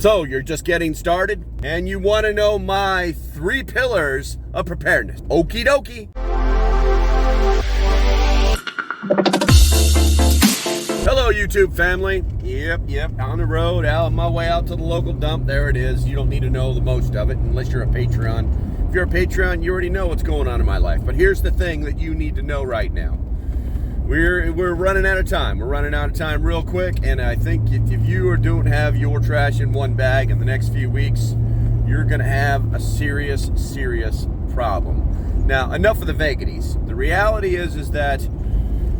So you're just getting started and you want to know my 3 pillars of preparedness. Okie dokie. Hello, YouTube family. Yep, on the road, out on my way out to the local dump. There it is. You don't need to know the most of it unless you're a Patreon. If you're a Patreon, you already know what's going on in my life. But here's the thing that you need to know right now. We're running out of time. We're running out of time real quick, and I think if you don't have your trash in one bag in the next few weeks, you're going to have a serious problem. Now, enough of the vagaries. The reality is that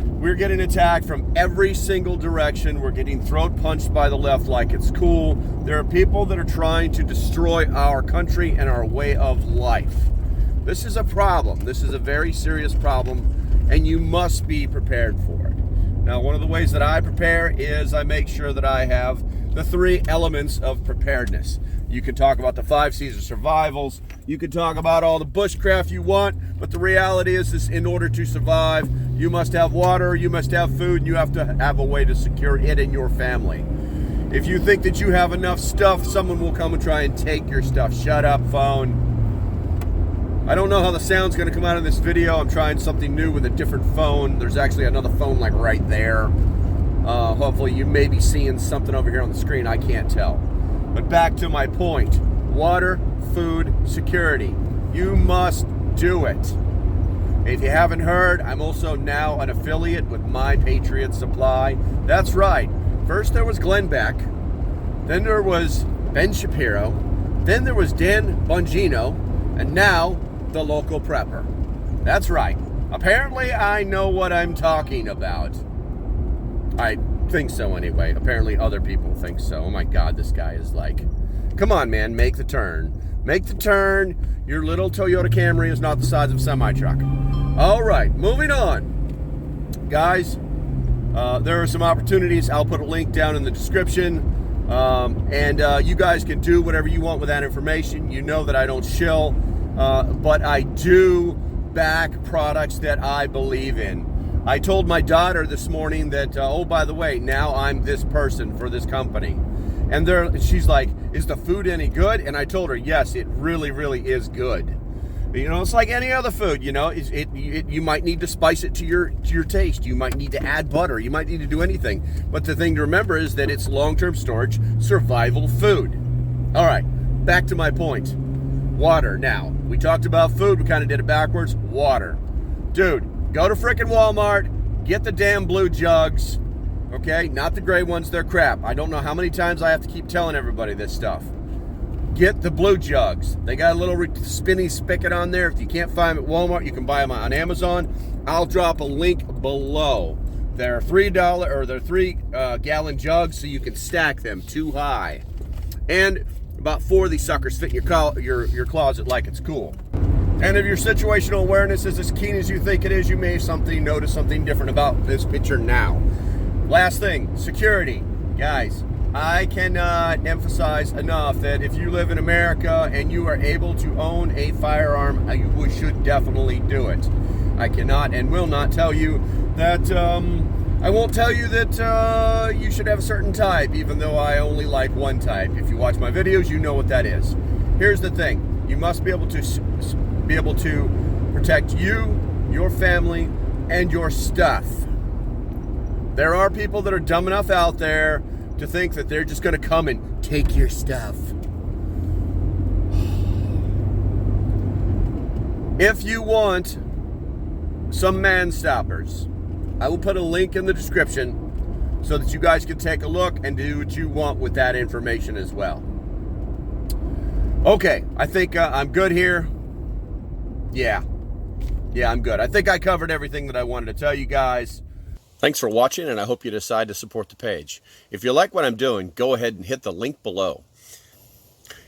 we're getting attacked from every single direction. We're getting throat punched by the left like it's cool. There are people that are trying to destroy our country and our way of life. This is a problem. This is a very serious problem, and you must be prepared for it. Now, one of the ways that I prepare is I make sure that I have the 3 elements of preparedness. You can talk about the 5 C's of survivals. You can talk about all the bushcraft you want, but the reality is in order to survive, you must have water, you must have food, and you have to have a way to secure it and your family. If you think that you have enough stuff, someone will come and try and take your stuff. Shut up, phone. I don't know how the sound's going to come out in this video. I'm trying something new with a different phone. There's actually another phone like right there. Hopefully you may be seeing something over here on the screen. I can't tell. But back to my point. Water, food, security. You must do it. If you haven't heard, I'm also now an affiliate with My Patriot Supply. That's right. First there was Glenn Beck. Then there was Ben Shapiro. Then there was Dan Bongino. And now the local prepper. That's right. Apparently I know what I'm talking about. I think so anyway. Apparently other people think so. Oh my God, this guy is like, come on, man, make the turn. Make the turn. Your little Toyota Camry is not the size of a semi-truck. All right, moving on. Guys, there are some opportunities. I'll put a link down in the description. And you guys can do whatever you want with that information. You know that I don't shill. But I do back products that I believe in. I told my daughter this morning that, oh, by the way, now I'm this person for this company. And she's like, is the food any good? And I told her, yes, it really is good. You know, it's like any other food, you know, you might need to spice it to your taste. You might need to add butter. You might need to do anything. But the thing to remember is that it's long-term storage, survival food. All right, back to my point. Water. Now, we talked about food. We kind of did it backwards. Water. Dude, go to frickin' Walmart. Get the damn blue jugs. Okay? Not the gray ones. They're crap. I don't know how many times I have to keep telling everybody this stuff. Get the blue jugs. They got a little spinny spigot on there. If you can't find them at Walmart, you can buy them on Amazon. I'll drop a link below. They're $3 or they're 3-gallon jugs, so you can stack them 2 high. And about 4 of these suckers fit in your closet like it's cool. And if your situational awareness is as keen as you think it is, you may notice something different about this picture now. Last thing, security. Guys, I cannot emphasize enough that if you live in America and you are able to own a firearm, you should definitely do it. I cannot and will not tell you that, I won't tell you that you should have a certain type, even though I only like one type. If you watch my videos, you know what that is. Here's the thing. You must be able to protect you, your family, and your stuff. There are people that are dumb enough out there to think that they're just going to come and take your stuff. If you want some man stoppers, I will put a link in the description so that you guys can take a look and do what you want with that information as well. Okay, I think I'm good here. Yeah, I'm good. I think I covered everything that I wanted to tell you guys. Thanks for watching, and I hope you decide to support the page. If you like what I'm doing, go ahead and hit the link below.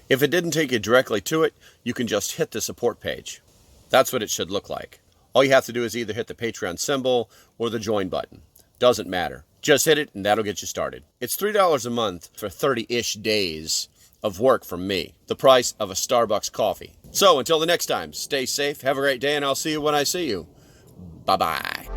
If it didn't take you directly to it, you can just hit the support page. That's what it should look like. All you have to do is either hit the Patreon symbol or the join button. Doesn't matter. Just hit it and that'll get you started. It's $3 a month for 30-ish days of work from me. The price of a Starbucks coffee. So until the next time, stay safe, have a great day, and I'll see you when I see you. Bye-bye.